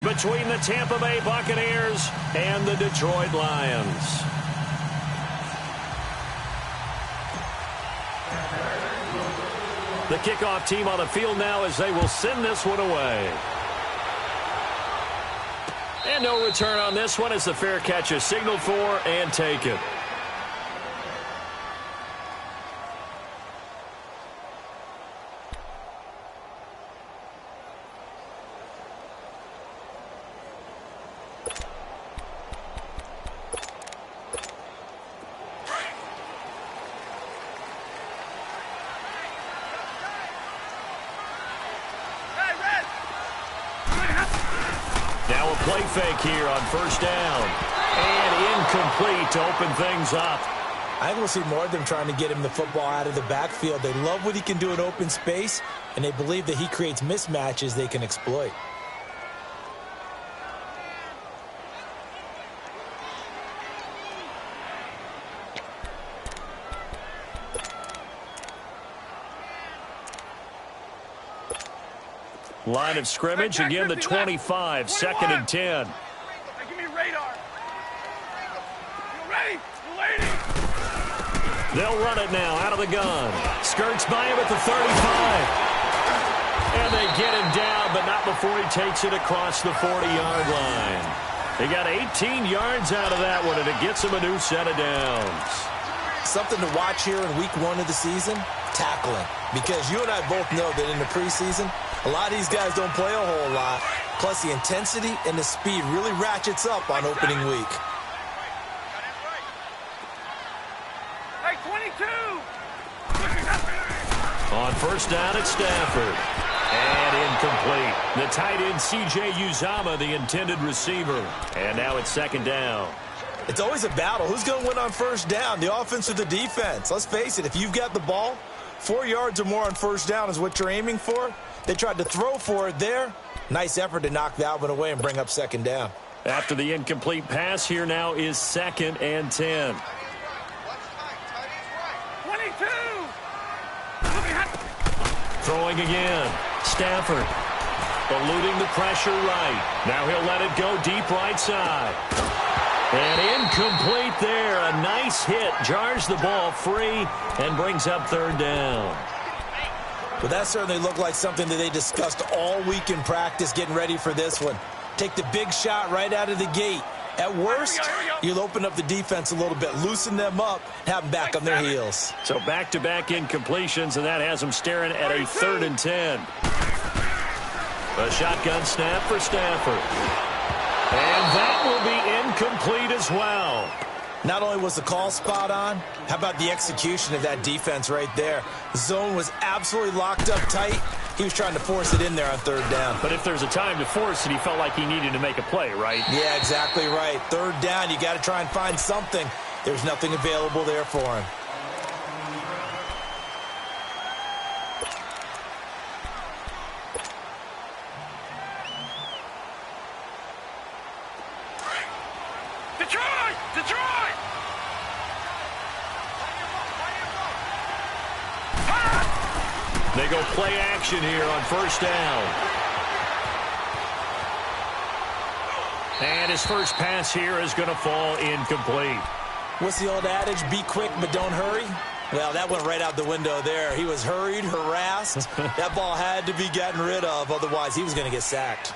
between the Tampa Bay Buccaneers and the Detroit Lions. The kickoff team on the field now as they will send this one away. And no return on this one as the fair catch is signaled for and taken. Now a play fake here on first down. And incomplete to open things up. I think we'll see more of them trying to get him the football out of the backfield. They love what he can do in open space, and they believe that he creates mismatches they can exploit. Line of scrimmage, again the 25, second and 10. Give me radar. You ready? Lady. They'll run it now out of the gun. Skirts by him at the 35. And they get him down, but not before he takes it across the 40-yard line. They got 18 yards out of that one, and it gets him a new set of downs. Something to watch here in week 1 of the season, tackling. Because you and I both know that in the preseason, a lot of these guys don't play a whole lot. Plus, the intensity and the speed really ratchets up on opening week. Hey, 22! On first down at Stafford. And incomplete. The tight end, C.J. Uzama, the intended receiver. And now it's second down. It's always a battle. Who's going to win on first down, the offense or the defense? Let's face it, if you've got the ball, 4 yards or more on first down is what you're aiming for. They tried to throw for it there. Nice effort to knock that one away and bring up second down. After the incomplete pass, here now is second and 10. 22! Throwing again. Stafford eluding the pressure right. Now he'll let it go deep right side. And incomplete there. A nice hit. Jars the ball free and brings up third down. Well, that certainly looked like something that they discussed all week in practice getting ready for this one. Take the big shot right out of the gate. At worst, you'll open up the defense a little bit, loosen them up, and have them back on their heels. So back-to-back incompletions, and that has them staring at a third and 10. A shotgun snap for Stafford. And that will be incomplete as well. Not only was the call spot on, how about the execution of that defense right there? The zone was absolutely locked up tight. He was trying to force it in there on third down. But if there's a time to force it, he felt like he needed to make a play, right? Yeah, exactly right. Third down, you got to try and find something. There's nothing available there for him. Detroit! They go play action here on first down. And his first pass here is going to fall incomplete. What's the old adage? Be quick, but don't hurry. Well, that went right out the window there. He was hurried, harassed. That ball had to be gotten rid of. Otherwise, he was going to get sacked.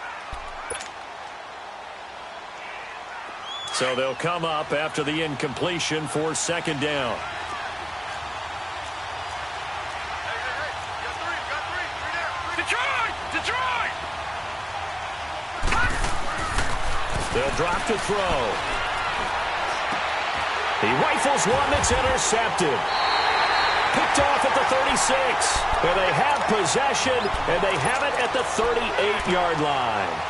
So they'll come up after the incompletion for second down. Detroit! They'll drop to throw. He rifles one that's intercepted. Picked off at the 36. And they have possession, and they have it at the 38-yard line.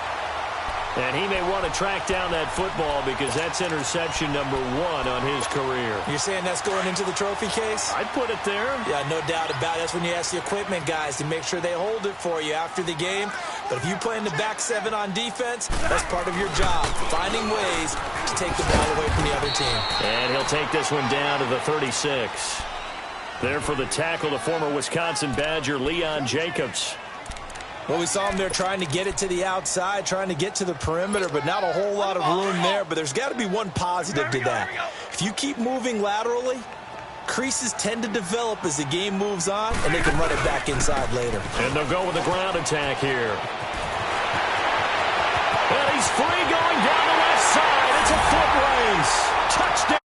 And he may want to track down that football because that's interception number 1 on his career. You're saying that's going into the trophy case? I'd put it there. Yeah, no doubt about it. That's when you ask the equipment guys to make sure they hold it for you after the game. But if you play in the back 7 on defense, that's part of your job, finding ways to take the ball away from the other team. And he'll take this one down to the 36. There for the tackle, the former Wisconsin Badger, Leon Jacobs. Well, we saw him there trying to get it to the outside, trying to get to the perimeter, but not a whole lot of room there. But there's got to be one positive to that. If you keep moving laterally, creases tend to develop as the game moves on, and they can run it back inside later. And they'll go with the ground attack here. And he's free going down the left side. It's a foot race. Touchdown.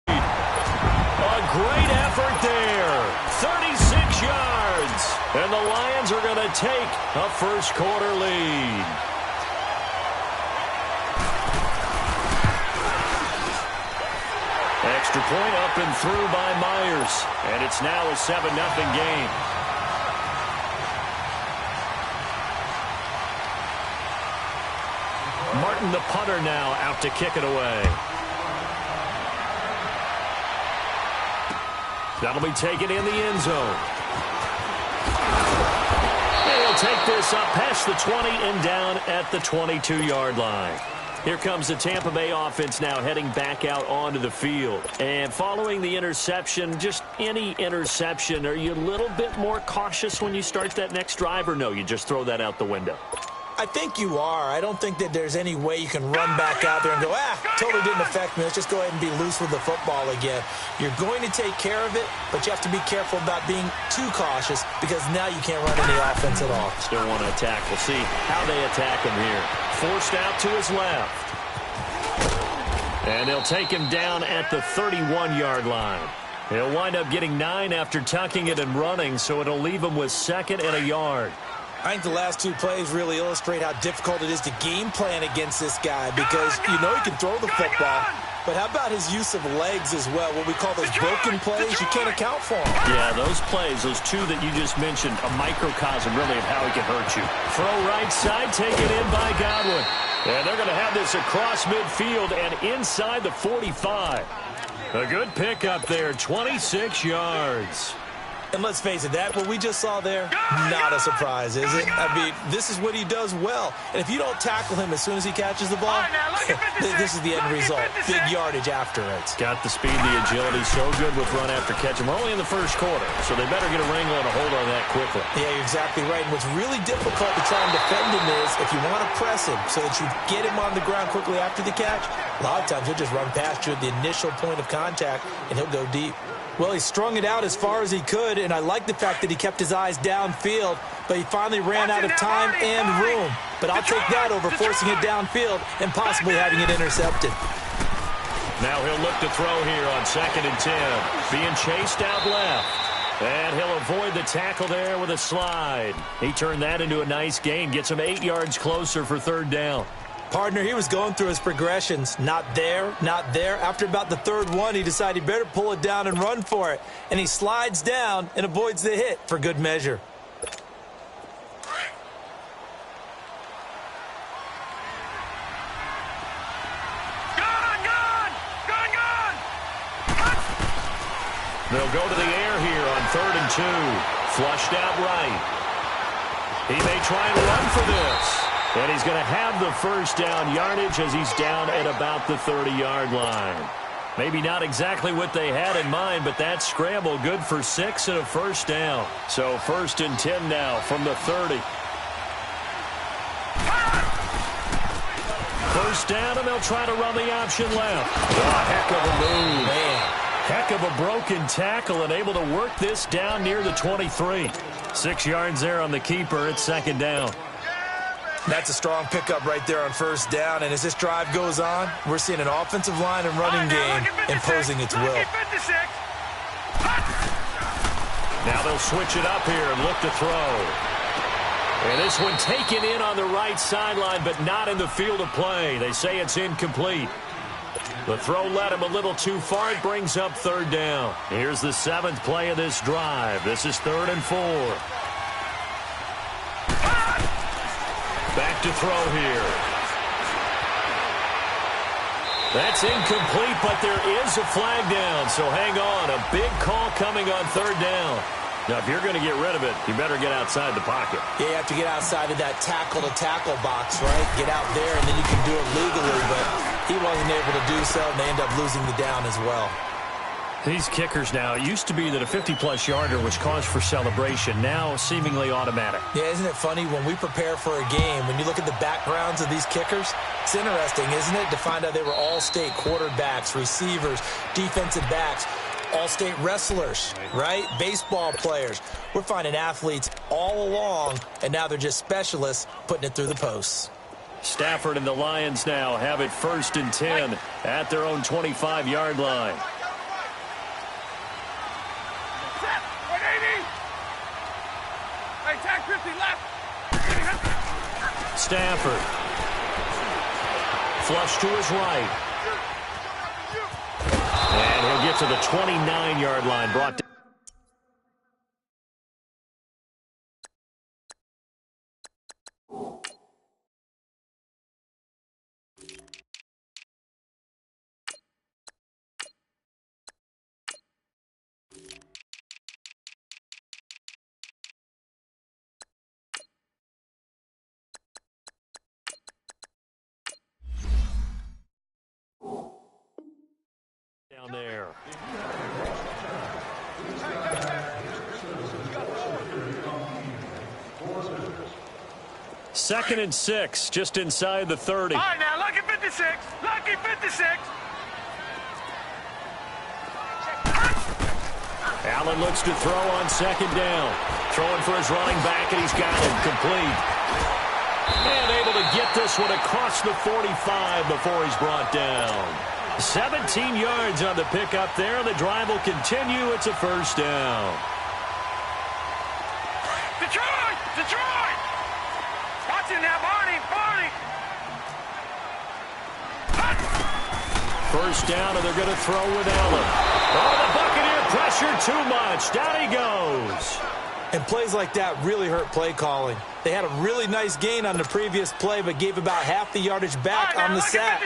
A great effort there. 36 yards. And the Lions are going to take a first-quarter lead. Extra point up and through by Myers. And it's now a 7-0 game. Martin, the punter, now out to kick it away. That'll be taken in the end zone. And he'll take this up past the 20 and down at the 22-yard line. Here comes the Tampa Bay offense now heading back out onto the field. And following the interception, just any interception, are you a little bit more cautious when you start that next drive, or no, you just throw that out the window? I think you are. I don't think that there's any way you can run back out there and go, totally didn't affect me. Let's just go ahead and be loose with the football again. You're going to take care of it, but you have to be careful about being too cautious because now you can't run any offense at all. Still want to attack. We'll see how they attack him here. Forced out to his left. And they'll take him down at the 31-yard line. He'll wind up getting 9 after tucking it and running, so it'll leave him with 2nd and a yard. I think the last 2 plays really illustrate how difficult it is to game plan against this guy because you know he can throw the football, but how about his use of legs as well? What we call those broken plays, you can't account for them. Yeah, those plays, those 2 that you just mentioned, a microcosm really of how he can hurt you. Throw right side, taken in by Godwin. And they're going to have this across midfield and inside the 45. A good pickup there, 26 yards. And let's face it, that what we just saw there, not a surprise, is it? I mean, this is what he does well. And if you don't tackle him as soon as he catches the ball, this is the end result. Big yardage after it. Got the speed, the agility, so good with run after catch. And we're only in the first quarter, so they better get a wrangle and a hold on that quickly. Yeah, you're exactly right. And what's really difficult to try and defend him is if you want to press him so that you get him on the ground quickly after the catch, a lot of times he'll just run past you at the initial point of contact, and he'll go deep. Well, he strung it out as far as he could, and I like the fact that he kept his eyes downfield, but he finally ran out of time and room. But I'll take that over forcing it downfield and possibly having it intercepted. Now he'll look to throw here on 2nd and 10. Being chased out left. And he'll avoid the tackle there with a slide. He turned that into a nice gain. Gets him 8 yards closer for 3rd down. Partner, he was going through his progressions. Not there, not there. After about the 3rd one, he decided he better pull it down and run for it. And he slides down and avoids the hit for good measure. They'll go to the air here on 3rd and 2. Flushed out right. He may try and run for this. And he's going to have the first down yardage as he's down at about the 30-yard line. Maybe not exactly what they had in mind, but that scramble good for 6 and a first down. So 1st and 10 now from the 30. First down, and they'll try to run the option left. Oh, heck of a move. Man. Heck of a broken tackle and able to work this down near the 23. 6 yards there on the keeper at 2nd down. That's a strong pickup right there on 1st down, and as this drive goes on, we're seeing an offensive line and running game imposing its will. Now they'll switch it up here and look to throw. And this one taken in on the right sideline, but not in the field of play. They say it's incomplete. The throw led him a little too far. It brings up 3rd down. Here's the 7th play of this drive. This is 3rd and 4. Back to throw here. That's incomplete, but there is a flag down, so hang on. A big call coming on 3rd down. Now, if you're going to get rid of it, you better get outside the pocket. Yeah, you have to get outside of that tackle-to-tackle box, right? Get out there, and then you can do it legally, but he wasn't able to do so, and they end up losing the down as well. These kickers now, it used to be that a 50-plus yarder was cause for celebration. Now, seemingly automatic. Yeah, isn't it funny when we prepare for a game, when you look at the backgrounds of these kickers, it's interesting, isn't it, to find out they were all-state quarterbacks, receivers, defensive backs, all-state wrestlers, right? Baseball players. We're finding athletes all along, and now they're just specialists putting it through the posts. Stafford and the Lions now have it 1st and 10 at their own 25-yard line. Stafford. Flush to his right. And he'll get to the 29-yard line. Brought down. Down there. Second and 6, just inside the 30. All right, now, lucky 56. Lucky 56. Allen looks to throw on 2nd down. Throwing for his running back, and he's got it complete. And able to get this one across the 45 before he's brought down. 17 yards on the pickup there. The drive will continue. It's a 1st down. Detroit! Detroit! Watch it now, Barney! Barney! 1st down, and they're going to throw with Allen. Oh, the Buccaneer pressure too much. Down he goes. And plays like that really hurt play calling. They had a really nice gain on the previous play, but gave about half the yardage back on the sack.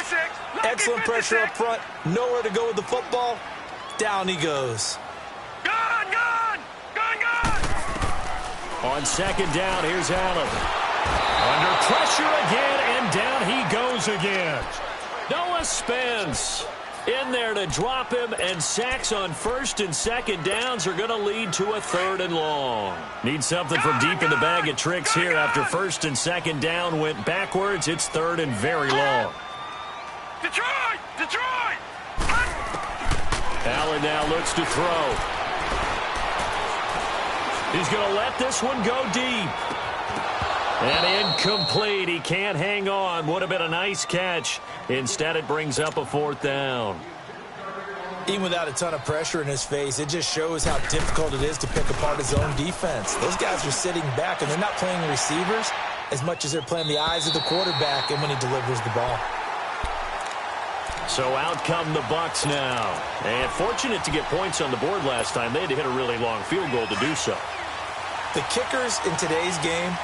Excellent pressure up front. Nowhere to go with the football. Down he goes. Gone! Gone! Gone! Gone! On 2nd down, here's Allen. Under pressure again, and down he goes again. Noah Spence in there to drop him, and sacks on 1st and 2nd downs are going to lead to a 3rd and long. Need something from deep in the bag of tricks here. After 1st and 2nd down went backwards, it's 3rd and very long. Detroit! Detroit! Allen now looks to throw. He's going to let this one go deep. And incomplete. He can't hang on. Would have been a nice catch. Instead, it brings up a 4th down. Even without a ton of pressure in his face, it just shows how difficult it is to pick apart his own defense. Those guys are sitting back, and they're not playing receivers as much as they're playing the eyes of the quarterback and when he delivers the ball. So out come the Bucs now. And fortunate to get points on the board last time. They had to hit a really long field goal to do so. The kickers in today's game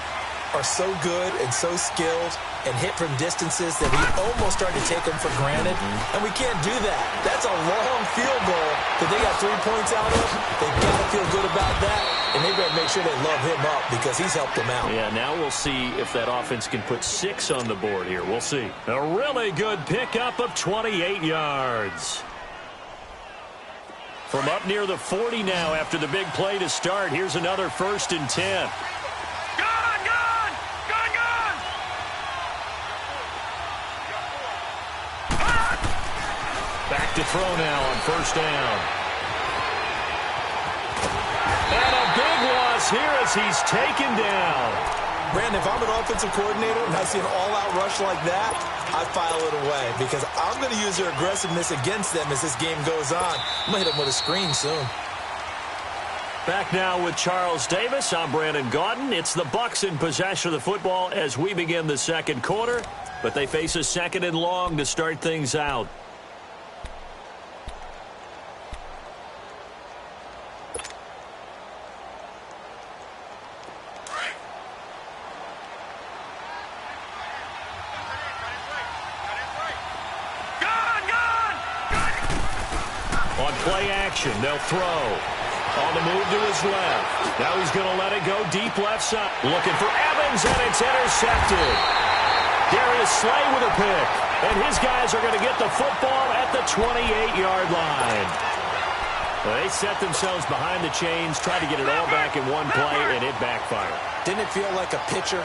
are so good and so skilled and hit from distances that we almost start to take them for granted. And we can't do that. That's a long field goal that they got 3 points out of. They've got to feel good about that, and they better make sure they love him up because he's helped them out. Yeah, now we'll see if that offense can put 6 on the board here. We'll see. A really good pickup of 28 yards. From up near the 40 now after the big play to start. Here's another 1st and 10. Back to throw now on 1st down. And a big loss here as he's taken down. Brandon, if I'm an offensive coordinator and I see an all-out rush like that, I file it away because I'm going to use their aggressiveness against them as this game goes on. I'm going to hit them with a screen soon. Back now with Charles Davis. I'm Brandon Gaudin. It's the Bucs in possession of the football as we begin the 2nd quarter, but they face a 2nd and long to start things out. Play action. They'll throw. On the move to his left. Now he's going to let it go deep left side. Looking for Evans, and it's intercepted. Darius Slay with a pick. And his guys are going to get the football at the 28-yard line. Well, they set themselves behind the chains, tried to get it all back in one play, and it backfired. Didn't it feel like a pitcher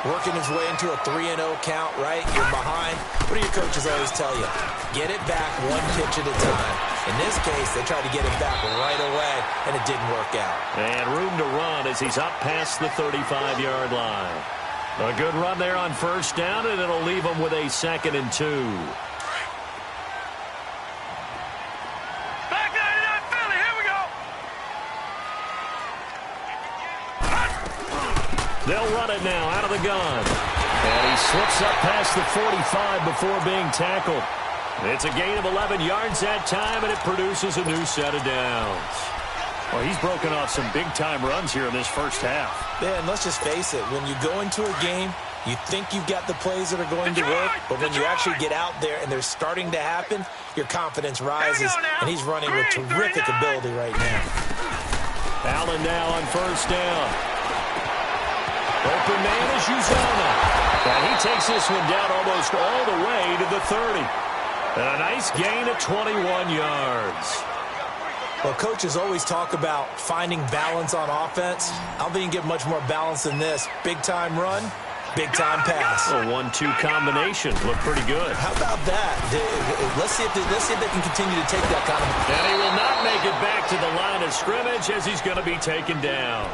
working his way into a 3-0 count, right? You're behind. What do your coaches always tell you? Get it back one pitch at a time. In this case, they tried to get it back right away, and it didn't work out. And room to run as he's up past the 35-yard line. A good run there on first down, and it'll leave him with a 2nd and 2. Back 99 Philly, here we go. They'll run it now out of the gun. And he slips up past the 45 before being tackled. It's a gain of 11 yards that time, and it produces a new set of downs. Well, he's broken off some big-time runs here in this first half. Yeah, and let's just face it. When you go into a game, you think you've got the plays that are going to work, but when you actually get out there and they're starting to happen, your confidence rises, and he's running with terrific ability right now. Allen now on first down. Open man is Uzomah. And he takes this one down almost all the way to the 30. And a nice gain of 21 yards. Well, coaches always talk about finding balance on offense. I don't think you can get much more balance than this. Big-time run, big-time pass. A 1-2 combination. Looked pretty good. How about that? Let's see if they can continue to take that kind of... And he will not make it back to the line of scrimmage as he's going to be taken down.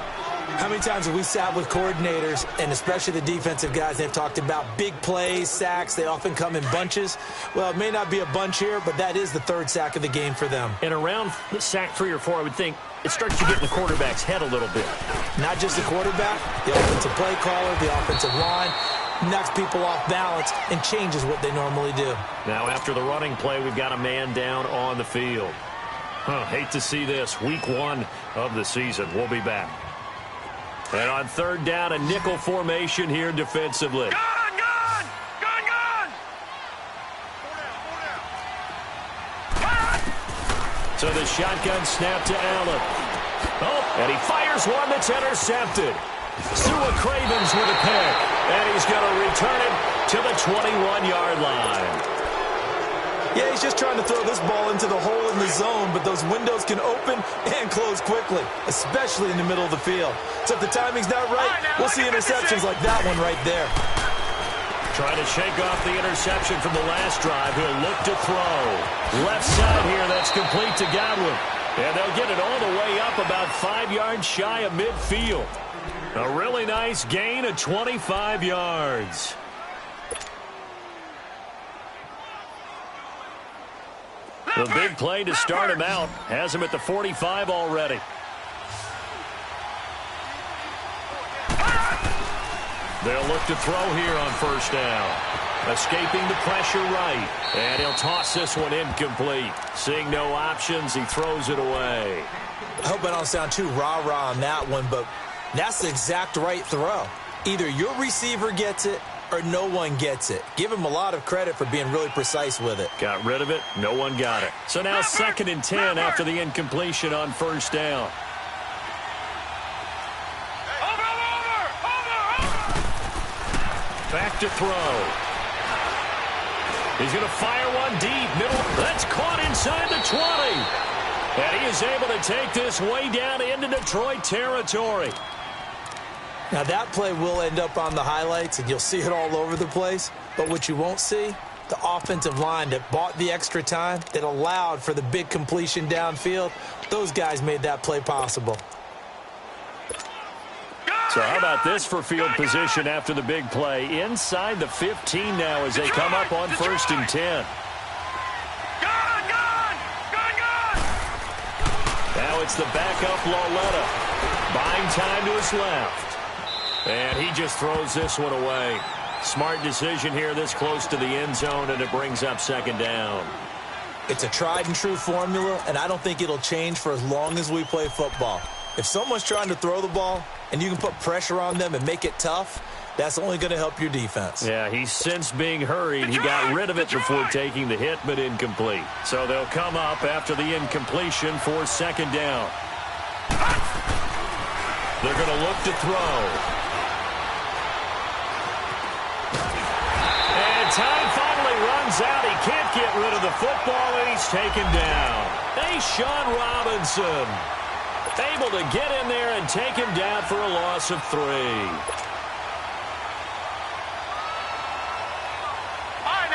How many times have we sat with coordinators, and especially the defensive guys, they've talked about big plays, sacks. They often come in bunches. Well, it may not be a bunch here, but that is the 3rd sack of the game for them. And around sack 3 or 4, I would think it starts to get in the quarterback's head a little bit. Not just the quarterback, the offensive play caller, the offensive line, knocks people off balance and changes what they normally do. Now, after the running play, we've got a man down on the field. Hate to see this. Week 1 of the season. We'll be back. And on 3rd down, a nickel formation here defensively. Gun! So the shotgun snap to Allen. Oh, and he fires one that's intercepted. Sua Cravens with a pick. And he's going to return it to the 21-yard line. Yeah, he's just trying to throw this ball into the hole in the zone, but those windows can open and close quickly, especially in the middle of the field. So if the timing's not right, we'll see interceptions like that one right there. Trying to shake off the interception from the last drive. He'll look to throw. Left side here, that's complete to Godwin. And they'll get it all the way up about 5 yards shy of midfield. A really nice gain of 25 yards. The big play to start him out has him at the 45 already. They'll look to throw here on first down. Escaping the pressure right. And he'll toss this one incomplete. Seeing no options, he throws it away. I hope I don't sound too rah-rah on that one, but that's the exact right throw. Either your receiver gets it or no one gets it. Give him a lot of credit for being really precise with it. Got rid of it. No one got it. So now 2nd and 10 after the incompletion on first down. Back to throw. He's going to fire one deep. Middle. That's caught inside the 20. And he is able to take this way down into Detroit territory. Now, that play will end up on the highlights, and you'll see it all over the place. But what you won't see, the offensive line that bought the extra time, that allowed for the big completion downfield, those guys made that play possible. So how about this for field position after the big play? Inside the 15 now as they come up on 1st and 10. Now it's the backup Lauletta. Buying time to his left. And he just throws this one away. Smart decision here this close to the end zone, and it brings up 2nd down. It's a tried-and-true formula, and I don't think it'll change for as long as we play football. If someone's trying to throw the ball and you can put pressure on them and make it tough, that's only going to help your defense. Yeah, he's since being hurried. He got rid of it before taking the hit, but incomplete. So they'll come up after the incompletion for 2nd down. They're going to look to throw. And time finally runs out. He can't get rid of the football, and he's taken down. Sean Robinson able to get in there and take him down for a loss of 3.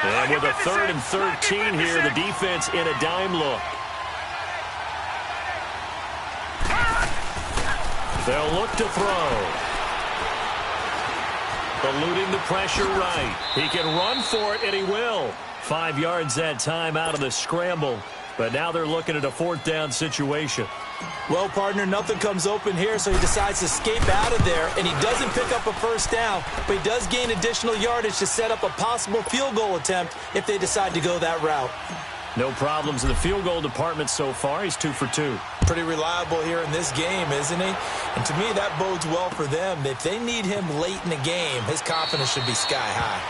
And with a 3rd and 13 here, the defense in a dime look. They'll look to throw. Eluding the pressure right. He can run for it, and he will. 5 yards that time out of the scramble. But now they're looking at a 4th down situation. Well, partner, nothing comes open here, so he decides to escape out of there, and he doesn't pick up a 1st down, but he does gain additional yardage to set up a possible field goal attempt if they decide to go that route. No problems in the field goal department so far. He's 2 for 2. Pretty reliable here in this game, isn't he? And to me, that bodes well for them. If they need him late in the game, his confidence should be sky high.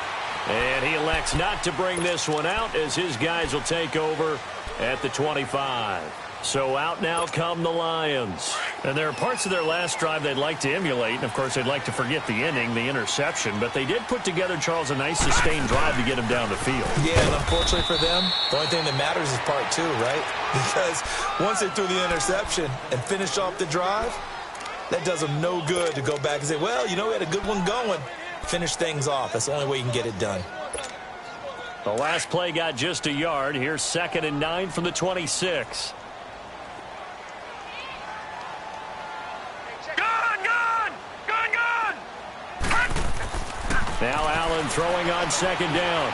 And he elects not to bring this one out as his guys will take over at the 25. So out now come the Lions. And there are parts of their last drive they'd like to emulate. And, of course, they'd like to forget the inning, the interception. But they did put together, Charles, a nice sustained drive to get him down the field. Yeah, and unfortunately for them, the only thing that matters is part 2, right? Because once they threw the interception and finished off the drive, that does them no good to go back and say, well, you know, we had a good one going. Finish things off. That's the only way you can get it done. The last play got just a yard. Here's 2nd and 9 from the 26. Now Allen throwing on 2nd down.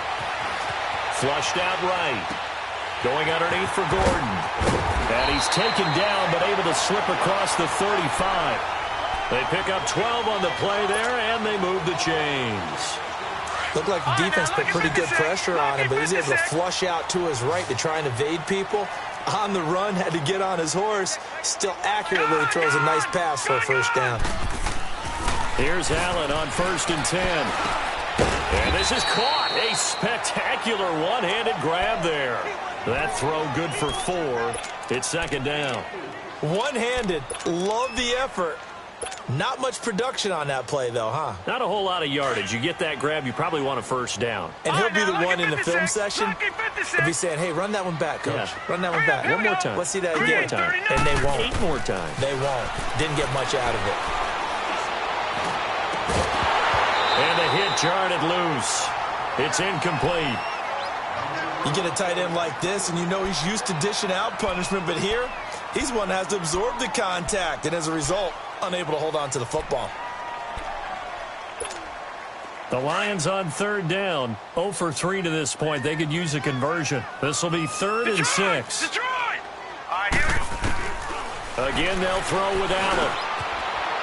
Flushed out right. Going underneath for Gordon. And he's taken down but able to slip across the 35. They pick up 12 on the play there, and they move the chains. Looked like the defense put pretty good pressure on him, but he was able to flush out to his right to try and evade people. On the run, had to get on his horse. Still accurately throws a nice pass for a 1st down. Here's Allen on 1st and 10. And this is caught. A spectacular one-handed grab there. That throw good for 4. It's 2nd down. One-handed. Love the effort. Not much production on that play, though, huh? Not a whole lot of yardage. You get that grab, you probably want a 1st down. And he'll be the one in the film session. He'll be saying, hey, run that one back, coach. Yeah. Run that one back. One more time. Let's see that One again. more time. And they won't. 8 more times. They won't. Didn't get much out of it. And the hit jarred it loose. It's incomplete. You get a tight end like this, and you know he's used to dishing out punishment, but here, he's one that has to absorb the contact, and as a result, unable to hold on to the football. The Lions on 3rd down. 0 for 3 to this point. They could use a conversion. This will be 3rd and 6. Again, they'll throw with Allen.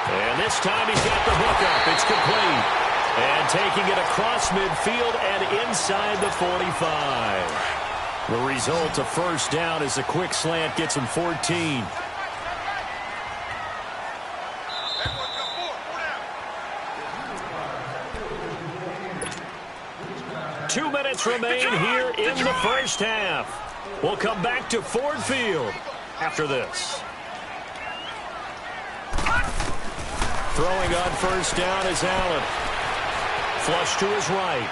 And this time he's got the hook up. It's complete. And taking it across midfield and inside the 45. The result, a 1st down as the quick slant gets him 14. Two minutes remain here in the 1st half. We'll come back to Ford Field after this. Throwing on 1st down is Allen. Flush to his right.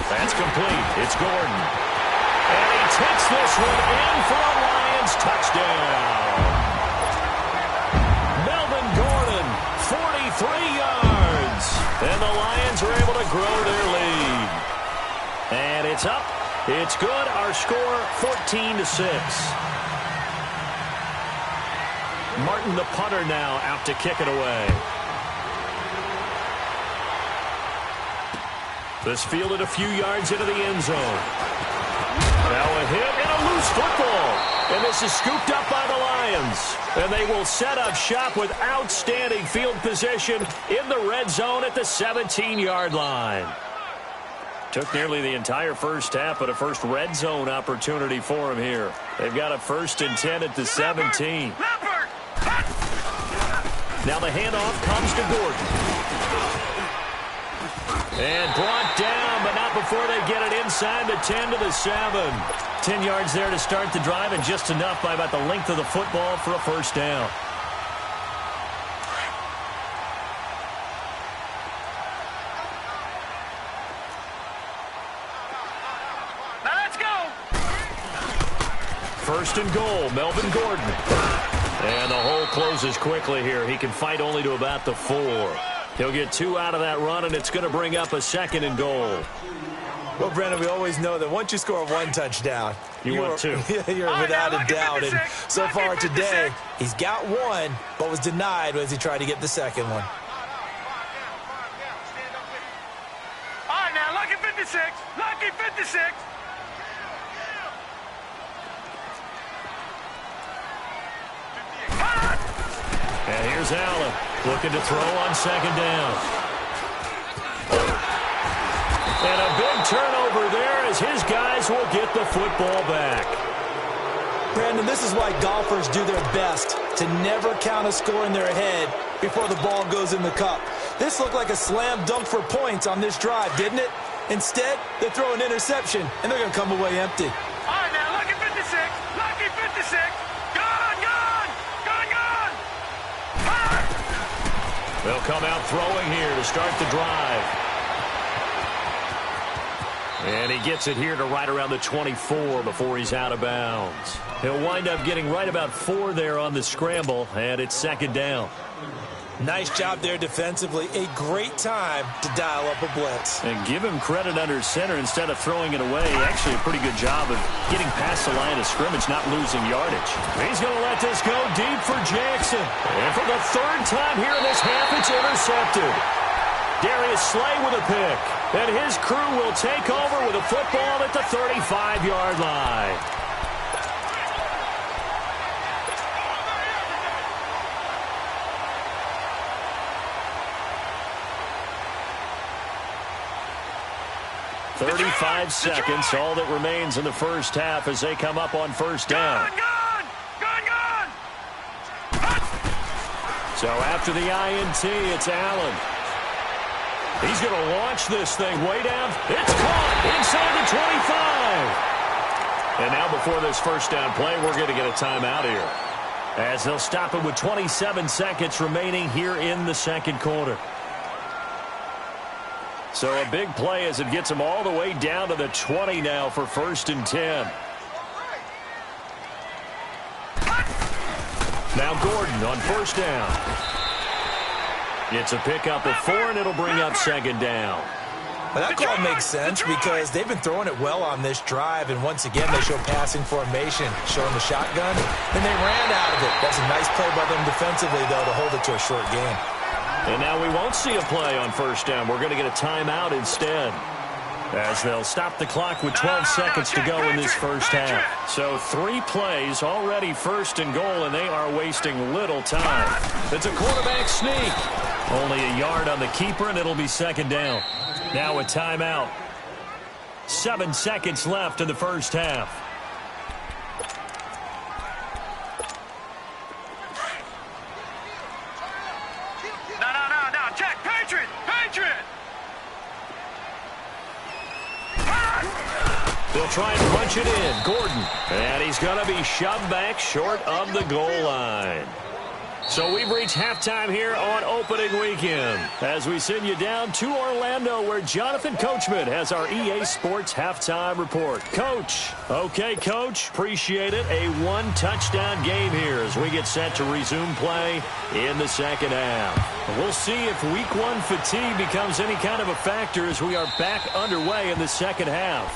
That's complete. It's Gordon. And he takes this one in for a Lions touchdown. Melvin Gordon, 43 yards. And the Lions are able to grow their lead. And it's up. It's good. Our score, 14-6. Martin, the punter, now out to kick it away. This fielded a few yards into the end zone. Now a hit and a loose football. And this is scooped up by the Lions. And they will set up shop with outstanding field position in the red zone at the 17-yard line. Took nearly the entire 1st half, but a first red zone opportunity for him here. They've got a 1st and 10 at the 17. Now the handoff comes to Gordon. And brought down, but not before they get it inside the 10 to the 7. 10 yards there to start the drive, and just enough by about the length of the football for a 1st down. first and goal, Melvin Gordon. And the hole closes quickly here. He can fight only to about the 4. He'll get 2 out of that run, and it's going to bring up a second and goal. Well, Brendan, we always know that once you score 1 touchdown, you want 2. You're without a doubt. And so far today, he's got 1, but was denied as he tried to get the second one. All right, now, lucky 56. Lucky 56. And here's Allen looking to throw on second down. And a big turnover there as his guys will get the football back. Brandon, this is why golfers do their best to never count a score in their head before the ball goes in the cup. This looked like a slam dunk for points on this drive, didn't it? Instead, they throw an interception, and they're going to come away empty. All right, now, lucky 56. Lucky 56. Gone, gone. Gone, gone. They'll come out throwing here to start the drive. And he gets it here to right around the 24 before he's out of bounds. He'll wind up getting right about 4 there on the scramble, and it's second down. Nice job there defensively. A great time to dial up a blitz. And give him credit under center instead of throwing it away. Actually a pretty good job of getting past the line of scrimmage, not losing yardage. He's going to let this go deep for Jackson. And for the 3rd time here in this half, it's intercepted. Darius Slay with a pick. And his crew will take over with a football at the 35-yard line. "35 seconds, all that remains in the first half as they come up on first down." Gone, gone, gone, gone. So after the INT, it's Allen. He's going to launch this thing way down. It's caught inside the 25. And now before this first down play, we're going to get a timeout here, as they'll stop it with 27 seconds remaining here in the second quarter. So a big play as it gets them all the way down to the 20 now for first and 10. Now Gordon on first down. It's a pickup of 4, and it'll bring up second down. Well, that call makes sense because they've been throwing it well on this drive, and once again they show passing formation, showing the shotgun, and they ran out of it. That's a nice play by them defensively, though, to hold it to a short game. And now we won't see a play on first down. We're going to get a timeout instead, as they'll stop the clock with 12 seconds to go in this first half. So 3 plays, already first and goal, and they are wasting little time. It's a quarterback sneak. Only a yard on the keeper, and it'll be second down. Now a timeout. 7 seconds left in the first half. No. Check. Patriot. Patriot. They'll try and punch it in. Gordon. And he's going to be shoved back short of the goal line. So we've reached halftime here on opening weekend, as we send you down to Orlando, where Jonathan Coachman has our EA Sports halftime report. Coach. Okay, Coach. Appreciate it. A 1-touchdown game here as we get set to resume play in the second half. We'll see if week 1 fatigue becomes any kind of a factor as we are back underway in the second half.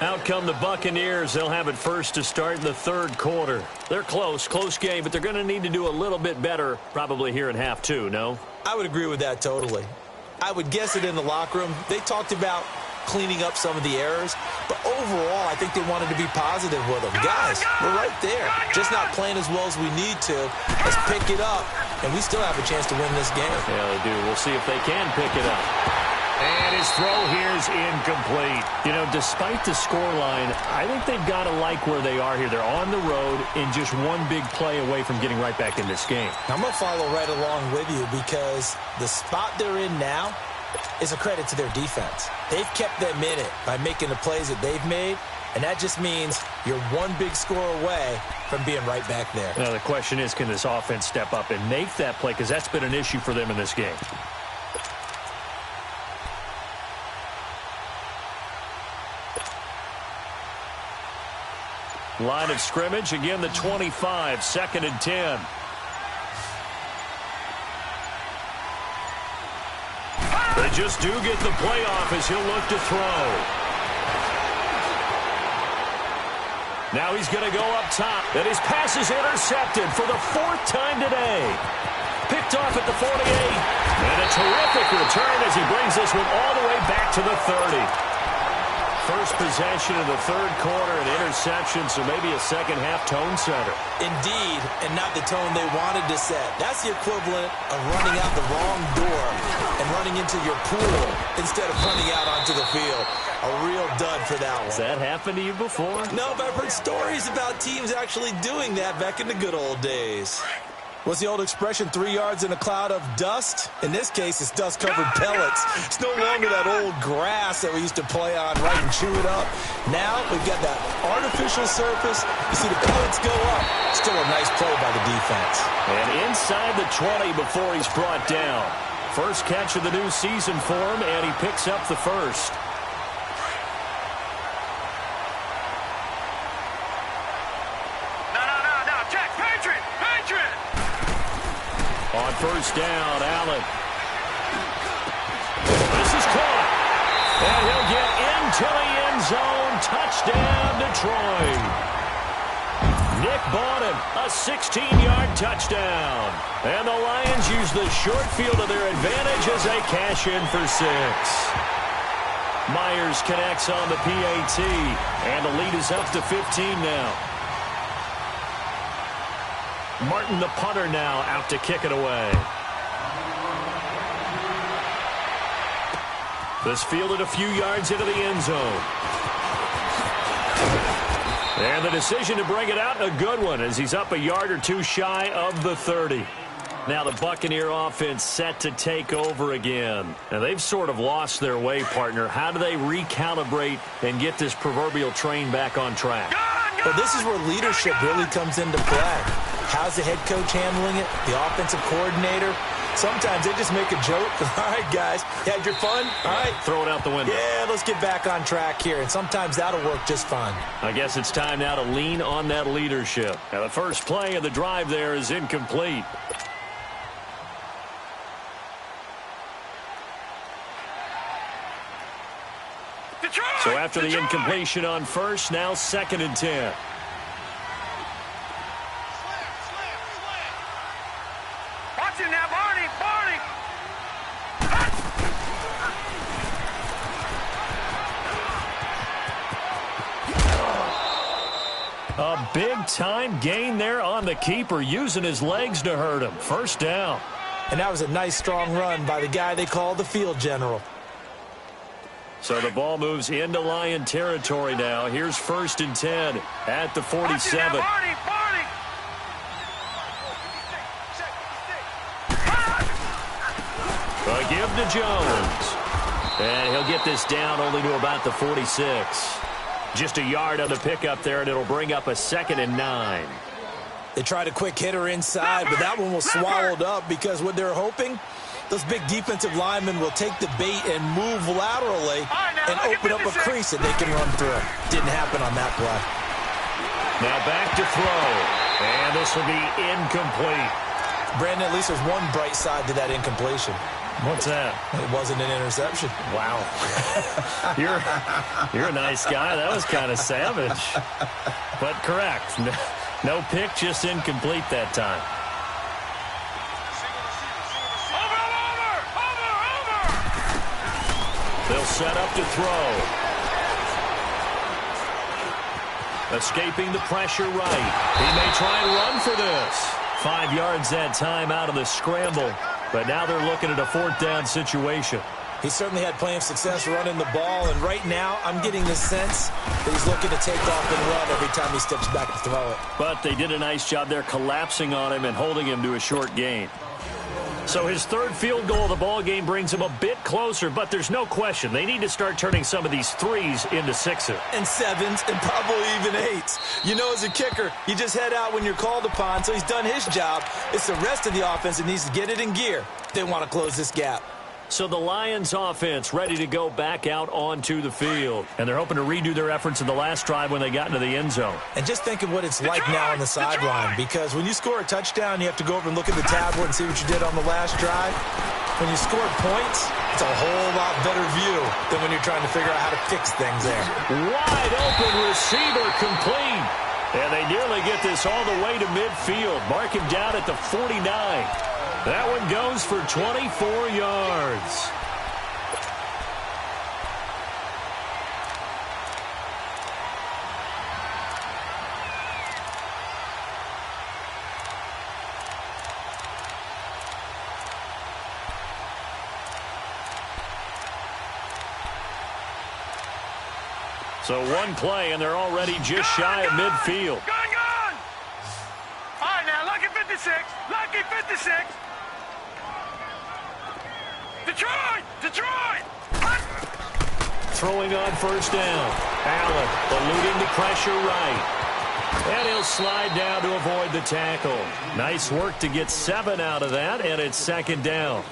Out come the Buccaneers. They'll have it first to start in the third quarter. They're close game, but they're going to need to do a little bit better probably here in half 2, no? I would agree with that totally. I would guess it in the locker room. They talked about cleaning up some of the errors. But overall, I think they wanted to be positive with them. Guys, we're right there. Just not playing as well as we need to. Let's pick it up, and we still have a chance to win this game. Yeah, they do. We'll see if they can pick it up. And his throw here is incomplete. You know, despite the scoreline, I think they've got to like where they are here. They're on the road and just one big play away from getting right back in this game. I'm going to follow right along with you because the spot they're in now is a credit to their defense. They've kept them in it by making the plays that they've made, and that just means you're one big score away from being right back there. Now, the question is, can this offense step up and make that play? Because that's been an issue for them in this game. Line of scrimmage, again the 25, 2nd and 10. They just do get the play off as he'll look to throw. Now he's going to go up top, and his pass is intercepted for the 4th time today. Picked off at the 48, and a terrific return as he brings this one all the way back to the 30. First possession of the 3rd quarter, an interception, so maybe a second-half tone setter. Indeed, and not the tone they wanted to set. That's the equivalent of running out the wrong door and running into your pool instead of running out onto the field. A real dud for that one. Has that happened to you before? No, but I've heard stories about teams actually doing that back in the good old days. What's the old expression, 3 yards in a cloud of dust? In this case, it's dust-covered pellets. It's no longer that old grass that we used to play on, right, and chew it up. Now we've got that artificial surface. You see the pellets go up. Still a nice play by the defense. And inside the 20 before he's brought down. First catch of the new season for him, and he picks up the first. On first down, Allen. This is caught. And he'll get into the end zone. Touchdown, Detroit. Nick Bawden, a 16-yard touchdown. And the Lions use the short field to their advantage as they cash in for 6. Myers connects on the PAT. And the lead is up to 15 now. Martin, the punter, now out to kick it away. This fielded a few yards into the end zone. And the decision to bring it out, a good one, as he's up a yard or two shy of the 30. Now the Buccaneer offense set to take over again. Now they've sort of lost their way, partner. How do they recalibrate and get this proverbial train back on track? Well, this is where leadership really comes into play. How's the head coach handling it? The offensive coordinator? Sometimes they just make a joke. All right, guys, you had your fun? All right. Throw it out the window. Yeah, let's get back on track here. And sometimes that'll work just fine. I guess it's time now to lean on that leadership. Now the first play of the drive there is incomplete. So after the incompletion on first, now 2nd and 10. Watch him now, Barney! A big-time gain there on the keeper, using his legs to hurt him. First down. And that was a nice, strong run by the guy they call the field general. So the ball moves into Lion territory now. Here's 1st and 10 at the 47. Barney! A give to Jones. And he'll get this down only to about the 46. Just a yard on the pickup there, and it'll bring up a 2nd and 9. They tried a quick hitter inside, but that one was swallowed up because what they're hoping, those big defensive linemen will take the bait and move laterally and open up a crease that they can run through. Didn't happen on that play. Now back to throw. And this will be incomplete. Brandon, at least there's one bright side to that incompletion. What's that? It wasn't an interception. Wow. You're a nice guy. That was kind of savage. But correct. No pick, just incomplete that time. Over! They'll set up to throw. Escaping the pressure right. He may try and run for this. 5 yards that time out of the scramble. But now they're looking at a 4th down situation. He certainly had plenty of success running the ball, and right now I'm getting the sense that he's looking to take off and run every time he steps back to throw it. But they did a nice job there collapsing on him and holding him to a short gain. So his 3rd field goal of the ball game brings him a bit closer, but there's no question they need to start turning some of these 3s into 6s. And 7s and probably even 8s. You know, as a kicker, you just head out when you're called upon, so he's done his job. It's the rest of the offense that needs to get it in gear if they want to close this gap. So the Lions offense ready to go back out onto the field. And they're hoping to redo their efforts in the last drive when they got into the end zone. And just think of what it's like now on the sideline, because when you score a touchdown, you have to go over and look at the tablet and see what you did on the last drive. When you score points, it's a whole lot better view than when you're trying to figure out how to fix things there. Wide open receiver complete. And they nearly get this all the way to midfield. Mark him down at the 49. That one goes for 24 yards. So one play, and they're already just shy of midfield. Gone! All right, now, lucky 56. Lucky 56. Detroit! Throwing on 1st down. Allen eluding the pressure right. And he'll slide down to avoid the tackle. Nice work to get 7 out of that, and it's 2nd down.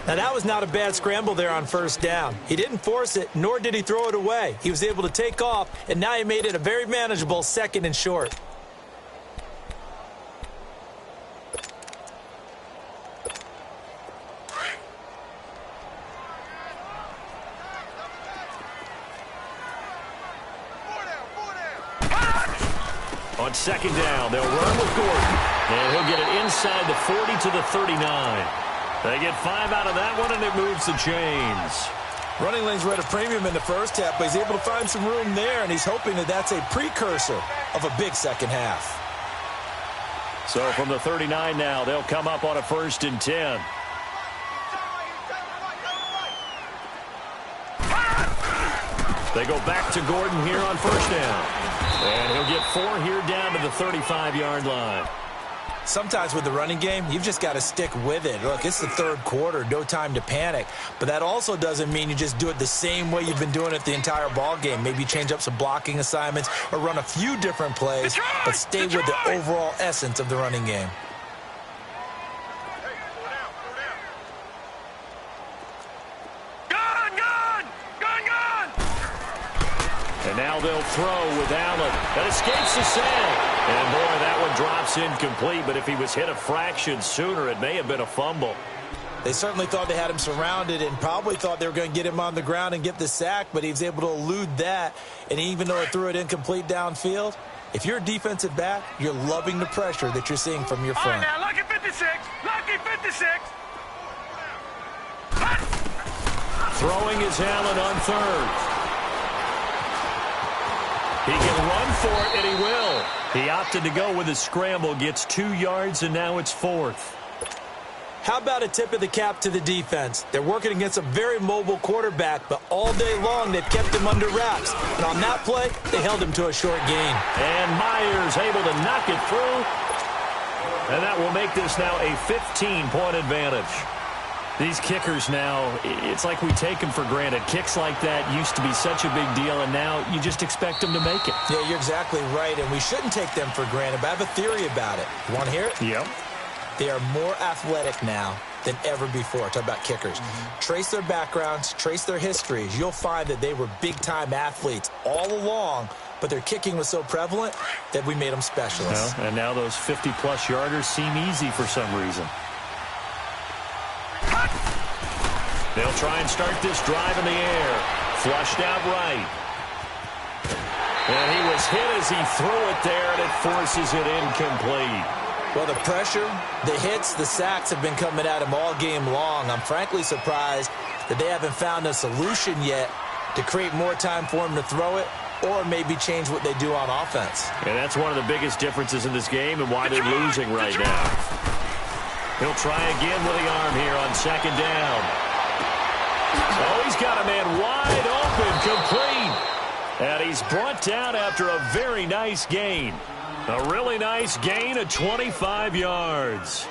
Now, that was not a bad scramble there on 1st down. He didn't force it, nor did he throw it away. He was able to take off, and now he made it a very manageable 2nd and short. On 2nd down, they'll run with Gordon. And he'll get it inside the 40 to the 39. They get 5 out of that one, and it moves the chains. Running lanes were at a premium in the first half, but he's able to find some room there, and he's hoping that that's a precursor of a big second half. So from the 39 now, they'll come up on a 1st and 10. They go back to Gordon here on 1st down. And he'll get 4 here down to the 35-yard line. Sometimes with the running game, you've just got to stick with it. Look, it's the 3rd quarter, no time to panic. But that also doesn't mean you just do it the same way you've been doing it the entire ball game. Maybe change up some blocking assignments or run a few different plays, but stay with the overall essence of the running game. And now they'll throw with Allen. That escapes the sack. And, boy, that one drops incomplete. But if he was hit a fraction sooner, it may have been a fumble. They certainly thought they had him surrounded and probably thought they were going to get him on the ground and get the sack, but he was able to elude that. And even though it threw it incomplete downfield, if you're a defensive back, you're loving the pressure that you're seeing from your front. All right, now, lucky 56. Lucky 56. Throwing is Allen on 3rd. He can run for it, and he will. He opted to go with a scramble, gets 2 yards, and now it's 4th. How about a tip of the cap to the defense? They're working against a very mobile quarterback, but all day long they've kept him under wraps. And on that play, they held him to a short gain. And Myers able to knock it through. And that will make this now a 15-point advantage. These kickers now, it's like we take them for granted. Kicks like that used to be such a big deal, and now you just expect them to make it. Yeah, you're exactly right, and we shouldn't take them for granted, but I have a theory about it. You want to hear it? Yep. They are more athletic now than ever before. Talk about kickers. Trace their backgrounds, trace their histories. You'll find that they were big-time athletes all along, but their kicking was so prevalent that we made them specialists. Well, and now those 50-plus yarders seem easy for some reason. They'll try and start this drive in the air. Flushed out right. And he was hit as he threw it there, and it forces it incomplete. Well, the pressure, the hits, the sacks have been coming at him all game long. I'm frankly surprised that they haven't found a solution yet to create more time for him to throw it, or maybe change what they do on offense. And that's one of the biggest differences in this game and why they're losing right now. He'll try again with the arm here on second down. Oh, he's got a man wide open, complete. And he's brought down after a very nice gain. A really nice gain of 25 yards.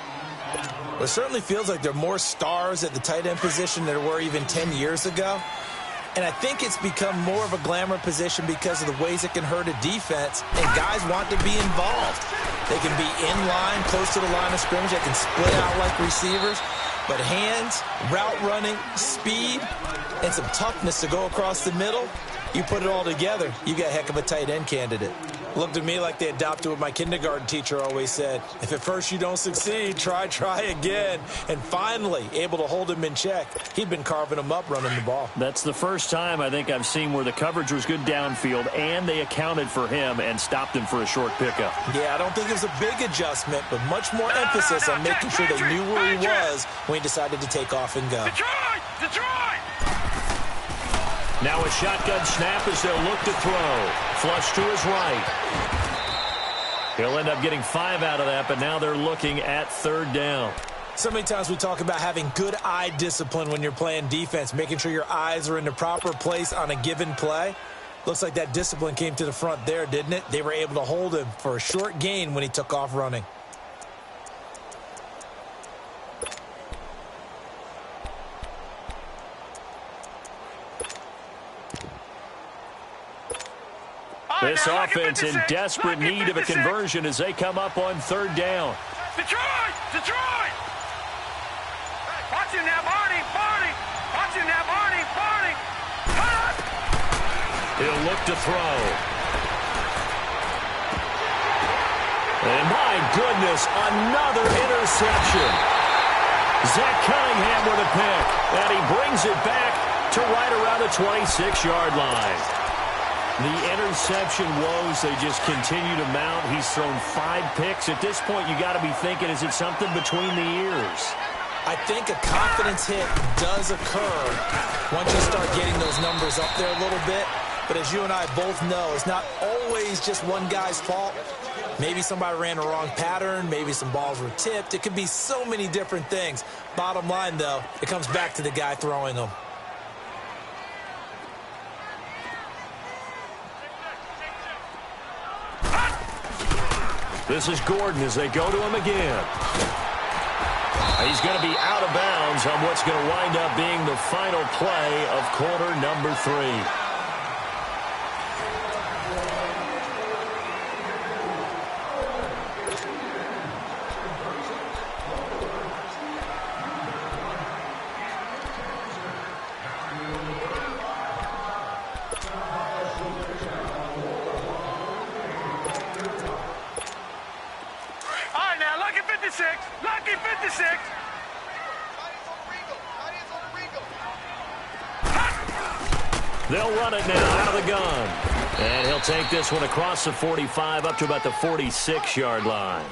It certainly feels like there are more stars at the tight end position than there were even 10 years ago. And I think it's become more of a glamour position because of the ways it can hurt a defense, and guys want to be involved. They can be in line, close to the line of scrimmage. They can split out like receivers. But hands, route running, speed, and some toughness to go across the middle, you put it all together, you got a heck of a tight end candidate. Looked at me like they adopted what my kindergarten teacher always said. If at first you don't succeed, try again. And finally, able to hold him in check. He'd been carving him up running the ball. That's the first time I think I've seen where the coverage was good downfield and they accounted for him and stopped him for a short pickup. Yeah, I don't think it was a big adjustment, but much more emphasis on making sure they knew where he was when he decided to take off and go. Detroit! Now a shotgun snap as they'll look to throw. Flush to his right. He'll end up getting 5 out of that, but now they're looking at third down. So many times we talk about having good eye discipline when you're playing defense, making sure your eyes are in the proper place on a given play. Looks like that discipline came to the front there, didn't it? They were able to hold him for a short gain when he took off running. This offense in desperate need of a conversion as they come up on third down. Detroit! Watch him now, Barney! Watch him now, Barney! He'll look to throw. And my goodness, another interception. Zach Cunningham with a pick. And he brings it back to right around the 26-yard line. The interception woes, they just continue to mount. He's thrown 5 picks. At this point, you got to be thinking, is it something between the ears? I think a confidence hit does occur once you start getting those numbers up there a little bit. But as you and I both know, it's not always just one guy's fault. Maybe somebody ran the wrong pattern. Maybe some balls were tipped. It could be so many different things. Bottom line, though, it comes back to the guy throwing them. This is Gordon as they go to him again. He's going to be out of bounds on what's going to wind up being the final play of quarter number 3. Lucky 56. They'll run it now out of the gun. And he'll take this one across the 45 up to about the 46-yard line.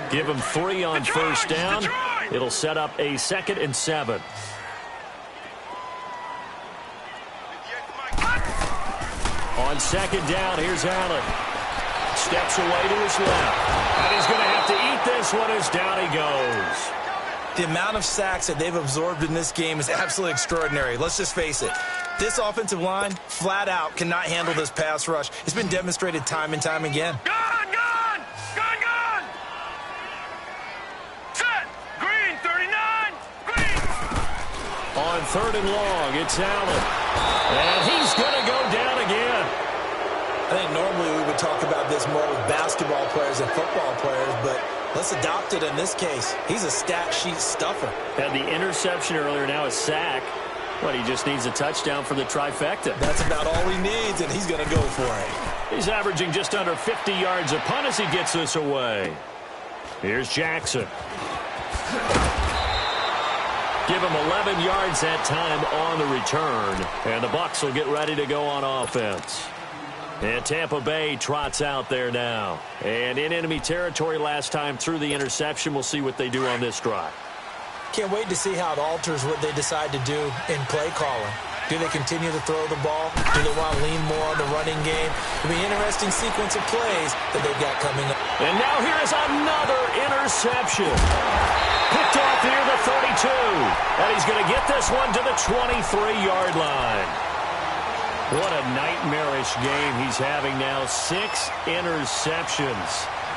Give him 3 on first down. It'll set up a 2nd and 7. On second down, here's Allen. Steps away to his left. And he's going to have to eat this one as down he goes. The amount of sacks that they've absorbed in this game is absolutely extraordinary. Let's just face it. This offensive line, flat out, cannot handle this pass rush. It's been demonstrated time and time again. Gone! Set! Green, 39! Green! On 3rd and long, it's Allen. And he's going to go down again. I think normally we would talk about this more with basketball players and football players, but let's adopt it in this case. He's a stat sheet stuffer. Had the interception earlier, now a sack. But he just needs a touchdown for the trifecta. That's about all he needs, and he's going to go for it. He's averaging just under 50 yards a punt as he gets this away. Here's Jackson. Give him 11 yards that time on the return. And the Bucs will get ready to go on offense. And Tampa Bay trots out there now. And in enemy territory last time through the interception. We'll see what they do on this drive. Can't wait to see how it alters what they decide to do in play calling. Do they continue to throw the ball? Do they want to lean more on the running game? It'll be an interesting sequence of plays that they've got coming up. And now here is another interception. Picked off near the 32. And he's going to get this one to the 23-yard line. What a nightmarish game he's having now. 6 interceptions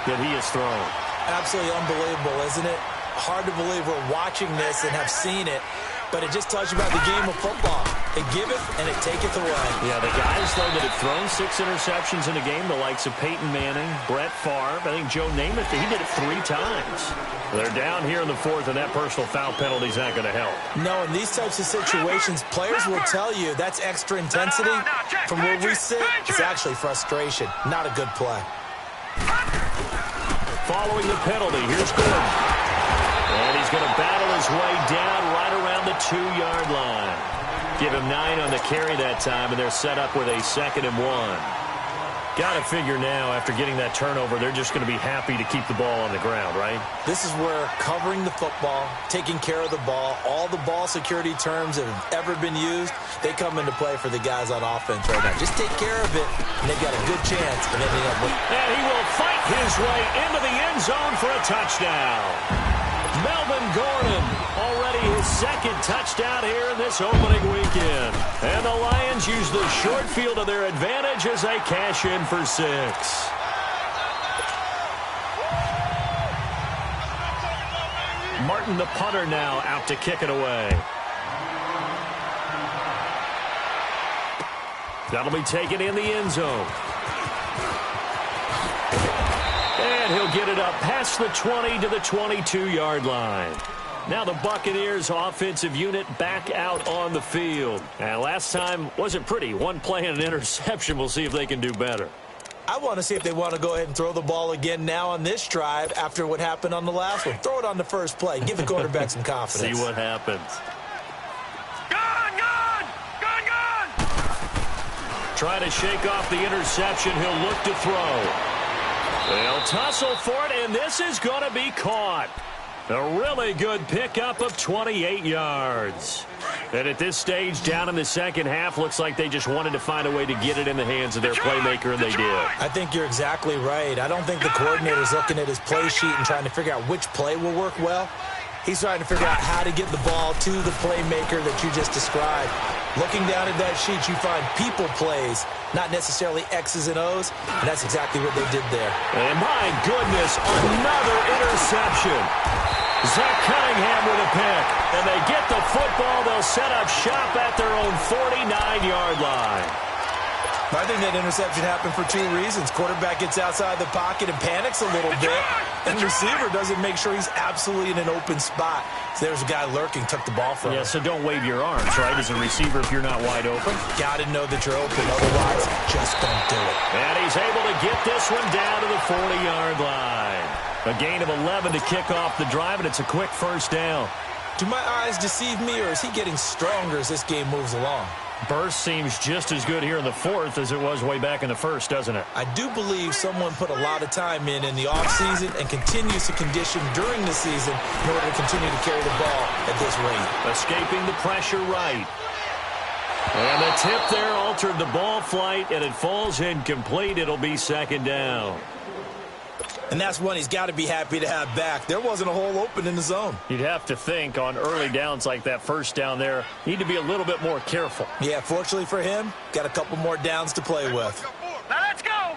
that he has thrown. Absolutely unbelievable, isn't it? Hard to believe we're watching this and have seen it. But it just tells you about the game of football. They give it and it taketh away. Yeah, the guys, though, that have thrown 6 interceptions in a game, the likes of Peyton Manning, Brett Favre, I think Joe Namath, he did it 3 times. They're down here in the 4th, and that personal foul penalty is not going to help. No, in these types of situations, players will tell you that's extra intensity. From where we sit, it's actually frustration. Not a good play. Following the penalty, here's Gordon. And he's going to battle his way down right around the 2-yard line. Give him 9 on the carry that time, and they're set up with a 2nd and 1. Got to figure now, after getting that turnover, they're just going to be happy to keep the ball on the ground, right? This is where covering the football, taking care of the ball, all the ball security terms that have ever been used, they come into play for the guys on offense right now. Just take care of it, and they've got a good chance of ending up with. And he will fight his way into the end zone for a touchdown. Melvin Gordon, already his 2nd touchdown here in this opening weekend. And the Lions use the short field to their advantage as they cash in for 6. Martin, the punter, now out to kick it away. That'll be taken in the end zone. And he'll get it up past the 20 to the 22-yard line. Now the Buccaneers offensive unit back out on the field. And last time wasn't pretty. 1 play and an interception. We'll see if they can do better. I want to see if they want to go ahead and throw the ball again now on this drive after what happened on the last one. Throw it on the first play. Give the quarterback some confidence. See what happens. Try to shake off the interception. He'll look to throw. They'll tussle for it, and this is going to be caught. A really good pickup of 28 yards. And at this stage, down in the second half, looks like they just wanted to find a way to get it in the hands of their playmaker, and they did. I think you're exactly right. I don't think the coordinator's looking at his play sheet and trying to figure out which play will work well. He's trying to figure out how to get the ball to the playmaker that you just described. Looking down at that sheet, you find people plays, not necessarily X's and O's, and that's exactly what they did there. And my goodness, another interception. Zach Cunningham with a pick. And they get the football. They'll set up shop at their own 49-yard line. I think that interception happened for 2 reasons. Quarterback gets outside the pocket and panics a little bit, and receiver doesn't make sure he's absolutely in an open spot. So there's a guy lurking, took the ball from him. Yeah, so don't wave your arms, right, as a receiver if you're not wide open. Got to know that you're open, otherwise just don't do it. And he's able to get this one down to the 40-yard line. A gain of 11 to kick off the drive, and it's a quick first down. Do my eyes deceive me, or is he getting stronger as this game moves along? Burst seems just as good here in the 4th as it was way back in the 1st, doesn't it? I do believe someone put a lot of time in the offseason and continues to condition during the season in order to continue to carry the ball at this rate. Escaping the pressure right. And the tip there altered the ball flight, and it falls incomplete. It'll be 2nd down. And that's one he's got to be happy to have back. There wasn't a hole open in the zone. You'd have to think on early downs like that first down there, need to be a little bit more careful. Yeah, fortunately for him, got a couple more downs to play with. Now let's go.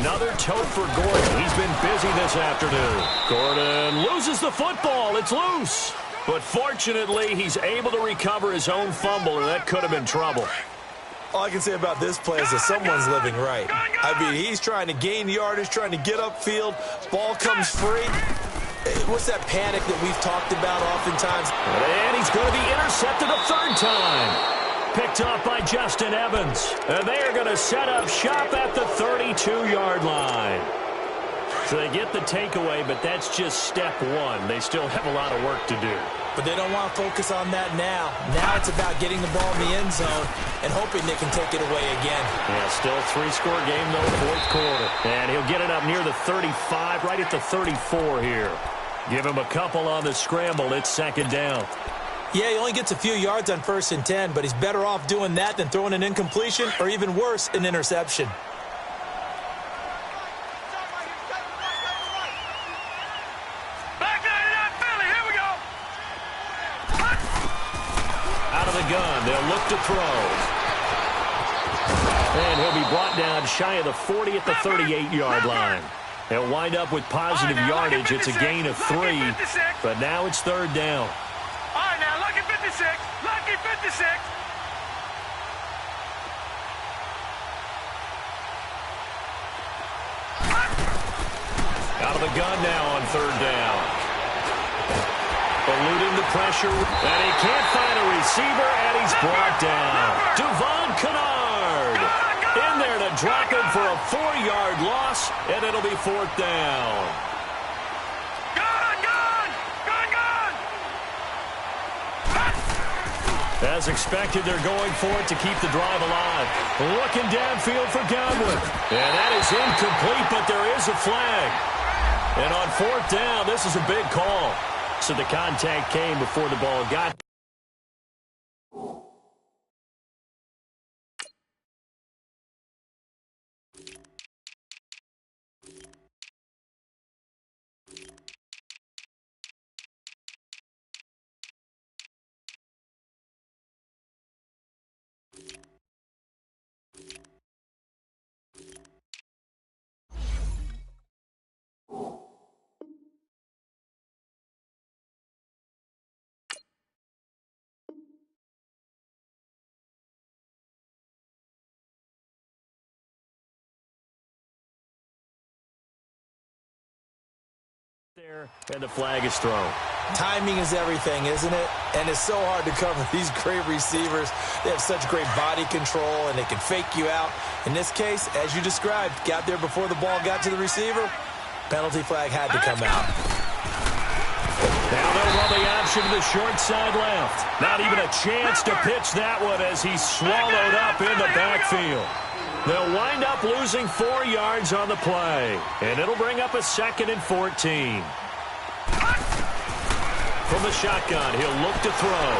Another tote for Gordon. He's been busy this afternoon. Gordon loses the football. It's loose. But fortunately, he's able to recover his own fumble, or that could have been trouble. All I can say about this play is that someone's living right. I mean, he's trying to gain yardage, trying to get upfield. Ball comes free. What's that panic that we've talked about oftentimes? And he's going to be intercepted a 3rd time. Picked off by Justin Evans. And they are going to set up shop at the 32-yard line. So they get the takeaway, but that's just step 1. They still have a lot of work to do. But they don't want to focus on that now. Now it's about getting the ball in the end zone and hoping they can take it away again. Yeah, still a 3-score game, though, 4th quarter. And he'll get it up near the 35, right at the 34 here. Give him a couple on the scramble. It's 2nd down. Yeah, he only gets a few yards on 1st and 10, but he's better off doing that than throwing an incompletion or even worse, an interception. Out of the gun, they'll look to throw. And he'll be brought down shy of the 40 at the 38-yard line. They'll wind up with positive yardage. It's a gain of 3, but now it's 3rd down. All right, now, lucky 56. Lucky 56. Out of the gun now on 3rd down. Eluding the pressure, and he can't find a receiver, and he's brought down. Devon Kennard in there to drop him for a 4-yard loss, and it'll be 4th down. As expected, they're going for it to keep the drive alive. Looking downfield for Godwin. And that is incomplete, but there is a flag. And on 4th down, this is a big call. So the contact came before the ball got. There, and the flag is thrown. Timing is everything, isn't it? And it's so hard to cover these great receivers. They have such great body control, and they can fake you out. In this case, as you described, got there before the ball got to the receiver. Penalty flag had to come out. Now they'll run the option to the short side left. Not even a chance to pitch that one as he's swallowed up in the backfield. They'll wind up losing 4 yards on the play, and it'll bring up a 2nd and 14. From the shotgun, he'll look to throw.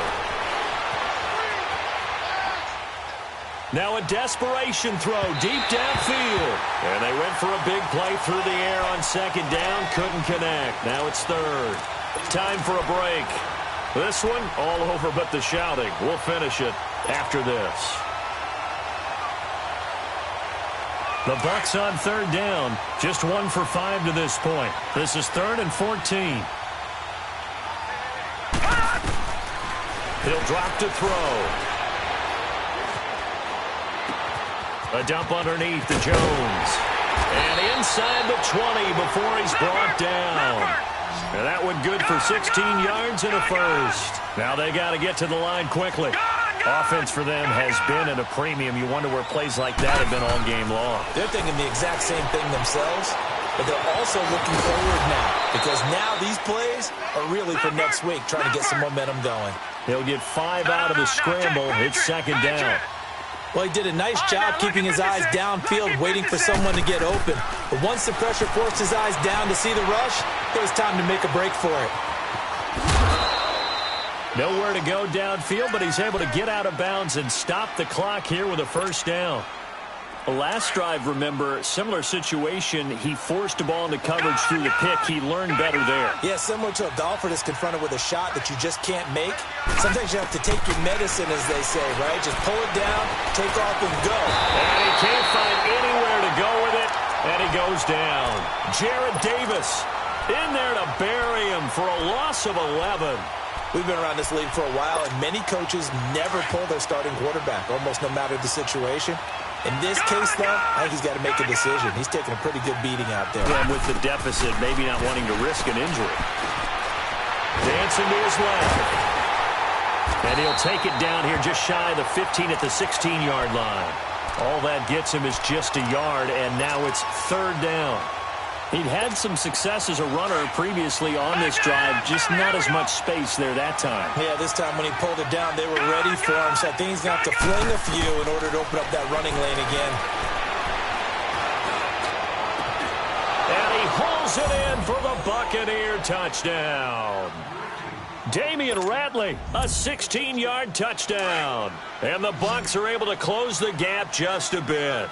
Now a desperation throw deep downfield. And they went for a big play through the air on 2nd down. Couldn't connect. Now it's 3rd. Time for a break. This one, all over but the shouting. We'll finish it after this. The Bucs on 3rd down. Just 1 for 5 to this point. This is 3rd and 14. He'll drop to throw. A dump underneath to Jones. And inside the 20 before he's brought down. And that one good for 16 yards and a 1st. Now they got to get to the line quickly. Offense for them has been at a premium. You wonder where plays like that have been all game long. They're thinking the exact same thing themselves, but they're also looking forward now because now these plays are really for next week, trying to get some momentum going. He'll get 5 out of the scramble. It's 2nd down. Well, he did a nice job keeping his eyes downfield, waiting for someone to get open. But once the pressure forced his eyes down to see the rush, it was time to make a break for it. Nowhere to go downfield, but he's able to get out of bounds and stop the clock here with a 1st down. The last drive, remember, similar situation. He forced the ball into coverage through the pick. He learned better there. Yeah, similar to a golfer that's confronted with a shot that you just can't make. Sometimes you have to take your medicine, as they say, right? Just pull it down, take off, and go. And he can't find anywhere to go with it, and he goes down. Jared Davis in there to bury him for a loss of 11. We've been around this league for a while, and many coaches never pull their starting quarterback, almost no matter the situation. In this case, though, I think he's got to make a decision. He's taking a pretty good beating out there. And with the deficit, maybe not wanting to risk an injury. Dancing to his left. And he'll take it down here just shy of the 15 at the 16-yard line. All that gets him is just a yard, and now it's 3rd down. He'd had some success as a runner previously on this drive, just not as much space there that time. Yeah, this time when he pulled it down, they were ready for him, so I think he's going to have to fling a few in order to open up that running lane again. And he hauls it in for the Buccaneer touchdown. Damian Ratley, a 16-yard touchdown. And the Bucs are able to close the gap just a bit.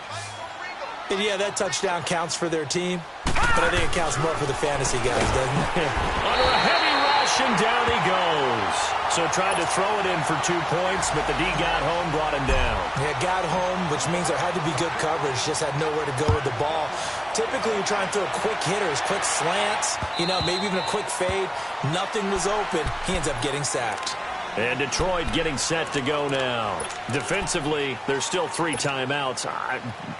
And yeah, that touchdown counts for their team, but I think it counts more for the fantasy guys, doesn't it? Under a heavy rush, and down he goes. So tried to throw it in for 2 points, but the D got home, brought him down. Yeah, got home, which means there had to be good coverage. Just had nowhere to go with the ball. Typically, you're trying to throw quick hitters, quick slants, maybe even a quick fade. Nothing was open. He ends up getting sacked. And Detroit getting set to go now. Defensively, there's still 3 timeouts.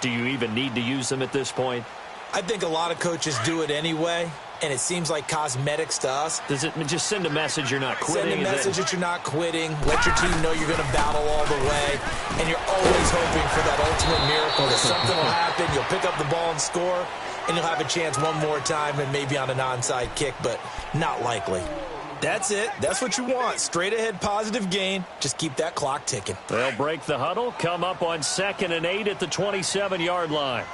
Do you even need to use them at this point? I think a lot of coaches do it anyway, and it seems like cosmetics to us. Does it just send a message you're not quitting? Send a message that you're not quitting. Let your team know you're going to battle all the way, and you're always hoping for that ultimate miracle that something will happen. You'll pick up the ball and score, and you'll have a chance one more time and maybe on an onside kick, but not likely. That's it. That's what you want. Straight ahead positive gain. Just keep that clock ticking. They'll break the huddle, come up on 2nd and 8 at the 27-yard line.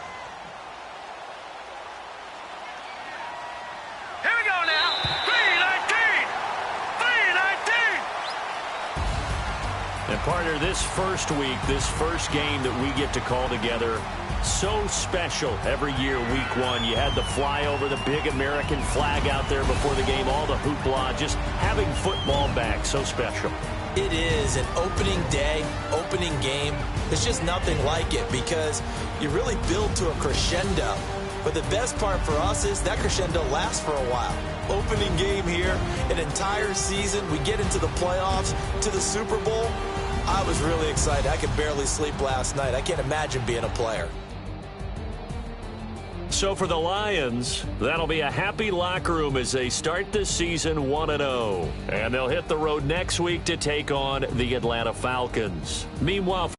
Here we go now. 3-19. 3-19. And partner, this first week, this first game that we get to call together, so special every year, week 1. You had the flyover, the big American flag out there before the game, all the hoopla, just having football back, so special. It is an opening day, opening game. There's just nothing like it because you really build to a crescendo. But the best part for us is that crescendo lasts for a while. Opening game here, an entire season. We get into the playoffs, to the Super Bowl. I was really excited. I could barely sleep last night. I can't imagine being a player. So for the Lions, that'll be a happy locker room as they start this season 1-0. And they'll hit the road next week to take on the Atlanta Falcons. Meanwhile,